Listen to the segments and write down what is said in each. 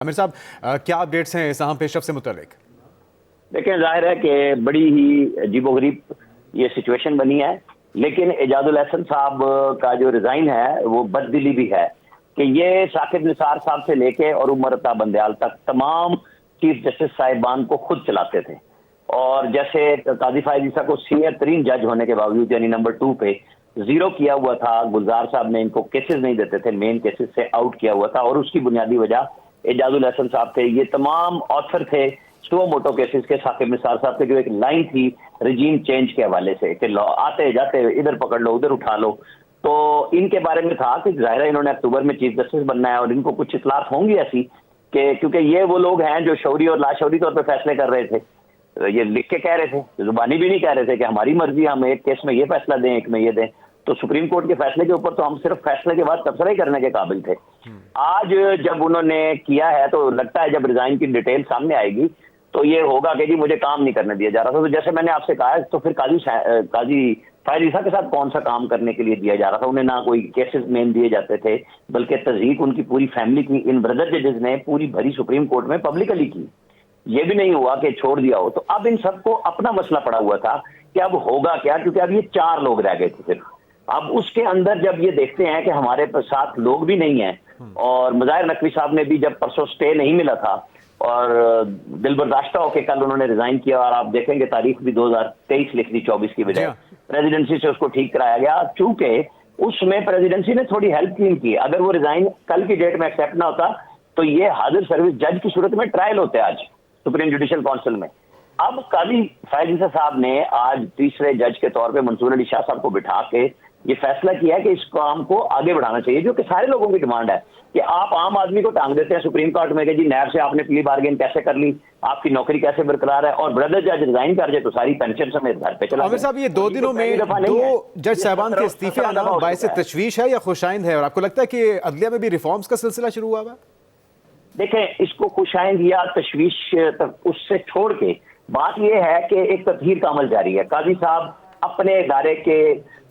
आमिर साहब, क्या अपडेट्स हैं इस्लाम पेशरफ से मुतल्लिक? देखिए, जाहिर है कि बड़ी ही अजीबोगरीब ये सिचुएशन बनी है, लेकिन एजाजुल एहसन साहब का जो रिजाइन है वो बददिली भी है कि ये साकिब निसार साहब से लेके और उमर अता बंदयाल तक तमाम चीफ जस्टिस साहिबान को खुद चलाते थे। और जैसे काजी फायज ईसा को सीनियर तरीन जज होने के बावजूद यानी नंबर 2 पे जीरो किया हुआ था, गुलजार साहब ने इनको केसेस नहीं देते थे, मेन केसेस से आउट किया हुआ था और उसकी बुनियादी वजह एजाजुल एहसन साहब थे। ये तमाम ऑथर थे सुओ मोटो केसेस के साकिब निसार साहब के, जो एक लाइन थी रिजीम चेंज के हवाले से कि आते जाते इधर पकड़ लो उधर उठा लो। तो इनके बारे में था कि जाहिर है इन्होंने अक्टूबर में चीफ जस्टिस बनना है और इनको कुछ इतलात होंगी ऐसी कि क्योंकि ये वो लोग हैं जो शौरी और लाशौरी तौर पर फैसले कर रहे थे, ये लिख के कह रहे थे, जुबानी भी नहीं कह रहे थे कि हमारी मर्जी, हम एक केस में ये फैसला दें एक में ये दें। तो सुप्रीम कोर्ट के फैसले के ऊपर तो हम सिर्फ फैसले के बाद तबसरा ही करने के काबिल थे। आज जब उन्होंने किया है तो लगता है जब रिजाइन की डिटेल सामने आएगी तो ये होगा कि जी मुझे काम नहीं करने दिया जा रहा था। तो जैसे मैंने आपसे कहा है, तो फिर काजी फायज ईसा के साथ कौन सा काम करने के लिए दिया जा रहा था? उन्हें ना कोई केसेस मेन दिए जाते थे, बल्कि तज़ीक उनकी पूरी फैमिली की इन ब्रदर जजेस ने पूरी भरी सुप्रीम कोर्ट में पब्लिकली की। ये भी नहीं हुआ कि छोड़ दिया हो। तो अब इन सबको अपना मसला पड़ा हुआ था कि अब होगा क्या, क्योंकि अब ये 4 लोग रह गए थे सिर्फ। अब उसके अंदर जब ये देखते हैं कि हमारे साथ लोग भी नहीं हैं और मुज़ाहिर नकवी साहब ने भी जब परसों स्टे नहीं मिला था और दिल बर्दाश्ता होकर कल उन्होंने रिजाइन किया, और आप देखेंगे तारीख भी 2023 लिख दी 24 की बजाय, प्रेसिडेंसी से उसको ठीक कराया गया। चूंकि उसमें प्रेसिडेंसी ने थोड़ी हेल्प की, अगर वो रिजाइन कल की डेट में एक्सेप्ट ना होता तो ये हाजिर सर्विस जज की सूरत में ट्रायल होते आज सुप्रीम जुडिशल काउंसिल में। अब काजी फायज ईसा साहब ने आज तीसरे जज के तौर पे मंसूर अली शाह साहब को बिठा के ये फैसला किया है कि इस काम को आगे बढ़ाना चाहिए, जो कि सारे लोगों की डिमांड है कि आप आम आदमी को टांग देते हैं सुप्रीम कोर्ट में कि जी नैब से आपने प्ली बार्गेन कैसे कर ली, आपकी नौकरी कैसे बरकरार है, और ब्रदर जज रिजाइन कर जाए तो सारी पेंशन समेत घर पे चला। आमिर साहब, ये 2 दिनों में 2 जज साहबान के इस्तीफे आना बायस तशवीश है या खुशाइंद है, और आपको लगता है कि अदलिया में भी रिफॉर्म्स का सिलसिला शुरू हुआ है? देखें, इसको खुशाइंद या तशवीश तक उससे छोड़ के बात यह है कि एक तत्हीर का अमल जारी है। काजी साहब अपने इदारे के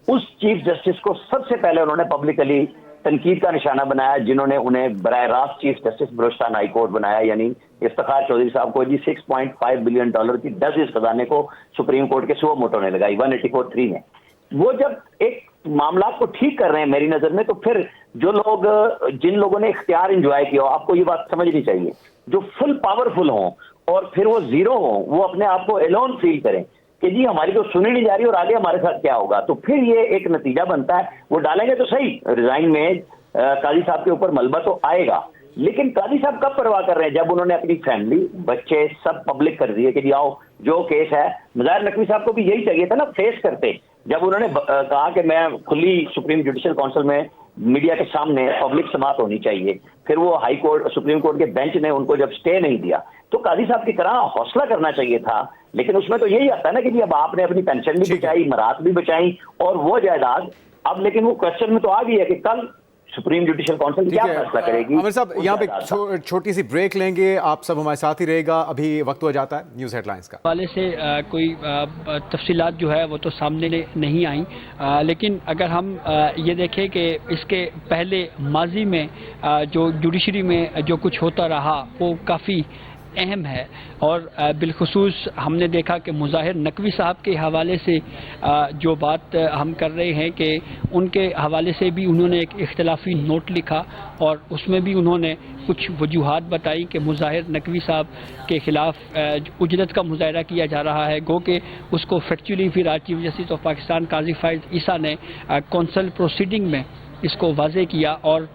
उस चीफ जस्टिस को सबसे पहले उन्होंने पब्लिकली तनकीद का निशाना बनाया जिन्होंने उन्हें बराह रास्त chief justice Balochistan high court बनाया, यानी इफ्तिखार चौधरी साहब को। जी $6.5 बिलियन की 10 खजाने को सुप्रीम कोर्ट के सुओ मोटो ने लगाई 184(3) में। वो जब एक मामला को ठीक कर रहे हैं मेरी नजर में, तो फिर जो लोग जिन लोगों ने इख्तियार इंजॉय किया, आपको ये बात समझनी चाहिए, जो फुल पावरफुल हों और फिर वो जीरो हों, वो अपने आप को एलोन फील करें कि जी हमारी तो सुनी नहीं जा रही और आगे हमारे साथ क्या होगा, तो फिर ये एक नतीजा बनता है। वो डालेंगे तो सही, रिजाइन में काजी साहब के ऊपर मलबा तो आएगा, लेकिन काजी साहब कब परवाह कर रहे हैं? जब उन्होंने अपनी फैमिली, बच्चे सब पब्लिक कर दिए कि जी आओ जो केस है। मुज़ाहिर नकवी साहब को भी यही चाहिए था ना, फेस करते। जब उन्होंने कहा कि मैं खुली सुप्रीम जुडिशल काउंसिल में मीडिया के सामने पब्लिक समात होनी चाहिए, फिर वो हाई कोर्ट सुप्रीम कोर्ट के बेंच ने उनको जब स्टे नहीं दिया, तो काजी साहब की तरह हौसला करना चाहिए था। लेकिन उसमें तो यही आता है ना कि जी अब आपने अपनी पेंशन भी बचाई, मरात भी बचाई और वो जायदाद अब, लेकिन वो क्वेश्चन में तो आ गई है कि कल सुप्रीम जुडिशल काउंसिल क्या फैसला करेगी। आमिर साहब, यहाँ पे छोटी सी ब्रेक लेंगे, आप सब हमारे साथ ही रहेगा, अभी वक्त हो जाता है न्यूज़ हेडलाइंस का। वाले से कोई तफसीलात जो है वो तो सामने नहीं आई, लेकिन अगर हम ये देखें कि इसके पहले माजी में जो जुडिशरी में जो कुछ होता रहा वो काफ़ी अहम है, और बिलखुसूस हमने देखा कि मुज़ाहिर नकवी साहब के हवाले से जो बात हम कर रहे हैं कि उनके हवाले से भी उन्होंने एक इख्तलाफी नोट लिखा और उसमें भी उन्होंने कुछ वजूहात बताई कि मुज़ाहिर नकवी साहब के ख़िलाफ़ उजरत का मुजाहरा किया जा रहा है, गो कि उसको फैक्चुअली फिर आज चीफ जस्टिस ऑफ पाकिस्तान काजी फायज ईसा ने कौंसल प्रोसीडिंग में इसको वाज़े किया और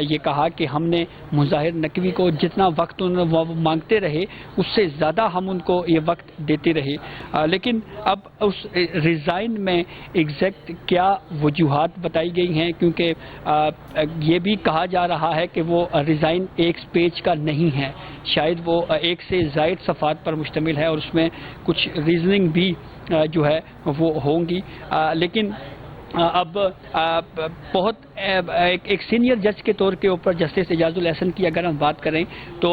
ये कहा कि हमने मुज़ाहिर नकवी को जितना वक्त वो मांगते रहे उससे ज़्यादा हम उनको ये वक्त देते रहे, लेकिन अब उस रिज़ाइन में एग्जैक्ट क्या वजूहात बताई गई हैं, क्योंकि ये भी कहा जा रहा है कि वो रिज़ाइन एक पेज का नहीं है, शायद वो 1 से ज़ायद सफ़ात पर मुश्तमिल है और उसमें कुछ रीजनिंग भी जो है वो होंगी। लेकिन अब बहुत एक सीनियर जज के तौर के ऊपर जस्टिस एजाजुल एहसन की अगर हम बात करें तो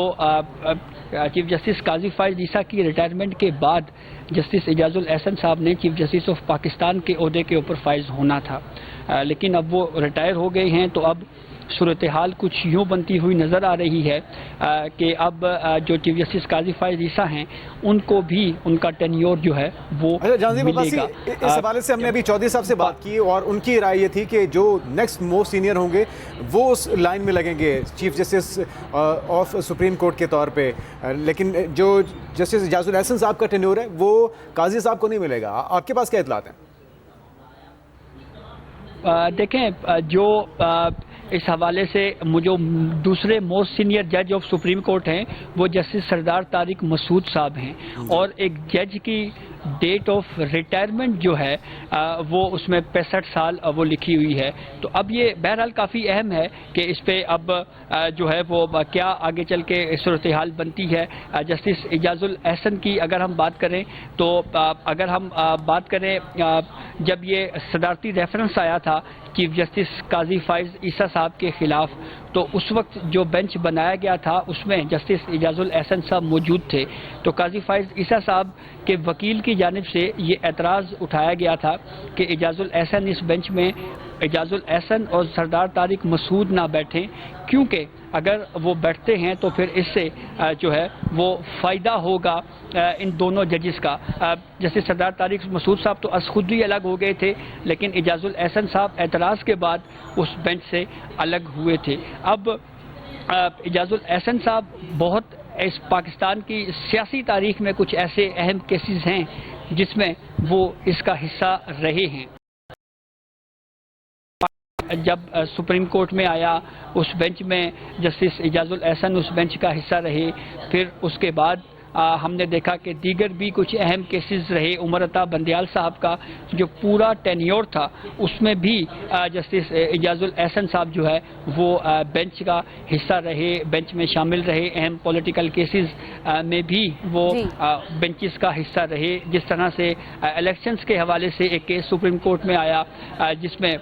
चीफ जस्टिस काजी फायज ईसा की रिटायरमेंट के बाद जस्टिस एजाजुल एहसन साहब ने चीफ जस्टिस ऑफ पाकिस्तान के ओहदे के ऊपर फायज होना था, लेकिन अब वो रिटायर हो गए हैं, तो अब सूरत हाल कुछ यूँ बनती हुई नज़र आ रही है कि अब जो चीफ जस्टिस काजी फायज ईसा हैं उनको भी उनका टेन्योर जो है वो अच्छा जानजीब अब्बासी, मिलेगा। इस हवाले से हमने अभी चौधरी साहब से बात की और उनकी राय ये थी कि जो नेक्स्ट मोस्ट सीनियर होंगे वो उस लाइन में लगेंगे chief justice of supreme court के तौर पे, लेकिन जो जस्टिस इजाजुल एहसन साहब का टेन्योर है वो काजी साहब को नहीं मिलेगा। आपके पास क्या इतलात हैं? देखें, जो इस हवाले से जो दूसरे मोस्ट सीनियर जज ऑफ सुप्रीम कोर्ट हैं वो जस्टिस सरदार तारिक मसूद साहब हैं और एक जज की डेट ऑफ रिटायरमेंट जो है वो उसमें 65 साल वो लिखी हुई है। तो अब ये बहरहाल काफ़ी अहम है कि इस पे अब जो है वो क्या आगे चल के सूरत हाल बनती है। जस्टिस इजाजुल एहसन की अगर हम बात करें तो अगर हम बात करें जब ये सदारती रेफरेंस आया था चीफ जस्टिस काजी फायज ईसा साहब के खिलाफ तो उस वक्त जो बेंच बनाया गया था उसमें जस्टिस इजाजुल एहसन साहब मौजूद थे। तो काजी फायज ईसा साहब के वकील की जानिब से ये एतराज़ उठाया गया था कि इजाजुल एहसन इस बेंच में इजाजुल एहसन और सरदार तारिक मसूद ना बैठें, क्योंकि अगर वो बैठते हैं तो फिर इससे जो है वो फ़ायदा होगा इन दोनों जजेस का। जैसे सरदार तारिक मसूद साहब तो खुद ही अलग हो गए थे, लेकिन इजाजुल एहसन साहब एतराज़ के बाद उस बेंच से अलग हुए थे। अब इजाजुल एहसन साहब बहुत इस पाकिस्तान की सियासी तारीख में कुछ ऐसे अहम केसेस हैं जिसमें वो इसका हिस्सा रहे हैं। जब सुप्रीम कोर्ट में आया उस बेंच में जस्टिस इजाजुल एहसन उस बेंच का हिस्सा रहे। फिर उसके बाद हमने देखा कि दीगर भी कुछ अहम केसेस रहे। उमर अता बंदयाल साहब का जो पूरा टेन्योर था उसमें भी जस्टिस इजाजुल एहसन साहब जो है वो बेंच का हिस्सा रहे, बेंच में शामिल रहे। अहम पॉलिटिकल केसेस में भी वो बेंचेस का हिस्सा रहे। जिस तरह से इलेक्शंस के हवाले से एक केस सुप्रीम कोर्ट में आया जिसमें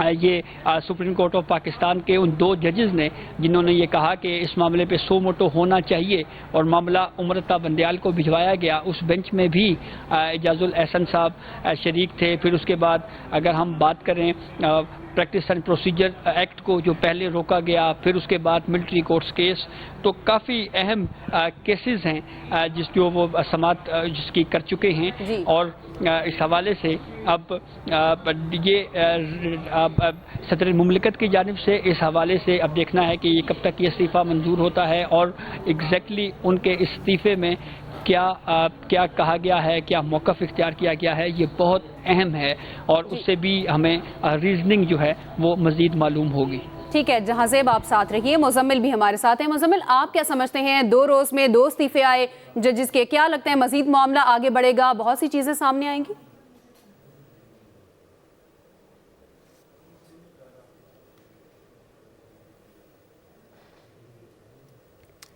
ये सुप्रीम कोर्ट ऑफ पाकिस्तान के उन दो जजेस ने जिन्होंने ये कहा कि इस मामले पे सो मोटो होना चाहिए और मामला उमर अता बंदयाल को भिजवाया गया, उस बेंच में भी इजाजुल एहसन साहब शरीक थे। फिर उसके बाद अगर हम बात करें प्रैक्टिस एंड प्रोसीजर एक्ट को जो पहले रोका गया, फिर उसके बाद मिलिट्री कोर्ट्स केस, तो काफ़ी अहम केसेस हैं जो वो समाअत जिसकी कर चुके हैं। और इस हवाले से अब ये सदर मुमलिकत की जानिब से इस हवाले से अब देखना है कि ये कब तक ये इस्तीफ़ा मंजूर होता है और एग्जैक्टली उनके इस्तीफ़े में क्या कहा गया है, क्या मौक़िफ़ इख्तियार किया गया है, ये बहुत अहम है और उससे भी हमें रीजनिंग जो है वो मज़ीद मालूम होगी। ठीक है जहांज़ेब, आप साथ रखिए। मुज़म्मिल भी हमारे साथ हैं। मुज़म्मिल, आप क्या समझते हैं 2 रोज़ में 2 इस्तीफ़े आए जजेस के, क्या लगता है मज़ीद मामला आगे बढ़ेगा, बहुत सी चीज़ें सामने आएंगी?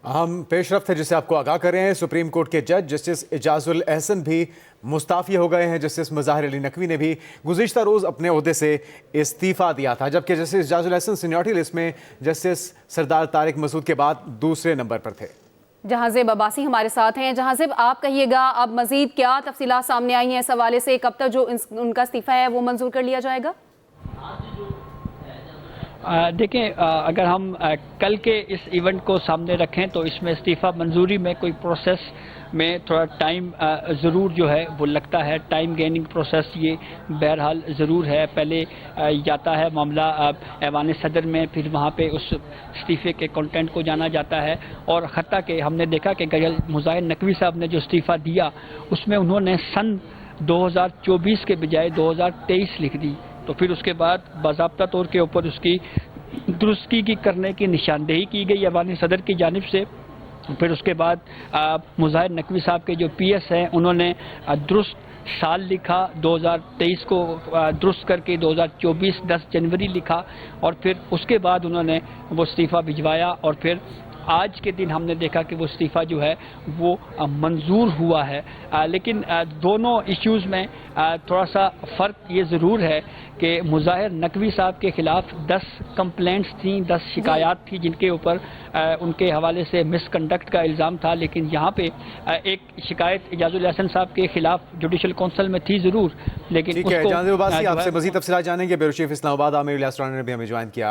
हम पेशरफ्त है जिसे आपको आगाह कर रहे हैं। सुप्रीम कोर्ट के जज जस्टिस इजाजुल एहसन भी मुस्ताफ़ी हो गए हैं। जस्टिस मज़ाहिर अली नकवी ने भी गुज़िश्ता रोज़ अपने ओहदे से इस्तीफ़ा दिया था, जबकि justice Ijazul Ahsan seniority list में जस्टिस सरदार तारिक मसूद के बाद दूसरे नंबर पर थे। जहांज़ेब अब्बासी हमारे साथ हैं। जहांज़ेब, आप कहिएगा अब मज़ीद क्या तफसीलात सामने आई हैं इस हवाले से, कब तक जो उनका इस्तीफ़ा है वो मंजूर कर लिया जाएगा? देखें, अगर हम कल के इस इवेंट को सामने रखें तो इसमें इस्तीफ़ा मंजूरी में कोई प्रोसेस में थोड़ा टाइम ज़रूर जो है वो लगता है। टाइम गेनिंग प्रोसेस ये बहरहाल ज़रूर है। पहले जाता है मामला ऐवान सदर में, फिर वहाँ पे उस इस्तीफ़े के कंटेंट को जाना जाता है और हत्ता के हमने देखा कि गजल मुज़ाहिर नकवी साहब ने जो इस्तीफ़ा दिया उसमें उन्होंने सन 2024 के बजाय 2023 लिख दी। तो फिर उसके बाद बाज़ाब्ता तौर के ऊपर उसकी दुरुस्ती की करने की निशानदेही की गई ऐवान सदर की जानिब से। फिर उसके बाद मुज़ाहिर नकवी साहब के जो पीएस हैं उन्होंने दुरुस्त साल लिखा, 2023 को दुरुस्त करके 2024 10 जनवरी लिखा और फिर उसके बाद उन्होंने वो इस्तीफ़ा भिजवाया और फिर आज के दिन हमने देखा कि वो इस्तीफ़ा जो है वो मंजूर हुआ है। लेकिन दोनों इश्यूज़ में थोड़ा सा फ़र्क ये ज़रूर है कि मुज़ाहिर नकवी साहब के ख़िलाफ़ 10 कंप्लेंट्स थी, 10 शिकायत थी जिनके ऊपर उनके हवाले से मिसकंडक्ट का इल्ज़ाम था। लेकिन यहाँ पे एक शिकायत इजाजुल एहसन साहब के ख़िलाफ़ जुडिशल कौंसल में थी ज़रूर, लेकिन ठीक है। जहांज़ेब अब्बासी, आपसे मज़ीद तफ़सीलात जानेंगे। ब्यूरो चीफ इस्लामाबाद आमिर इलियास राना ने भी हमें ज्वाइन किया।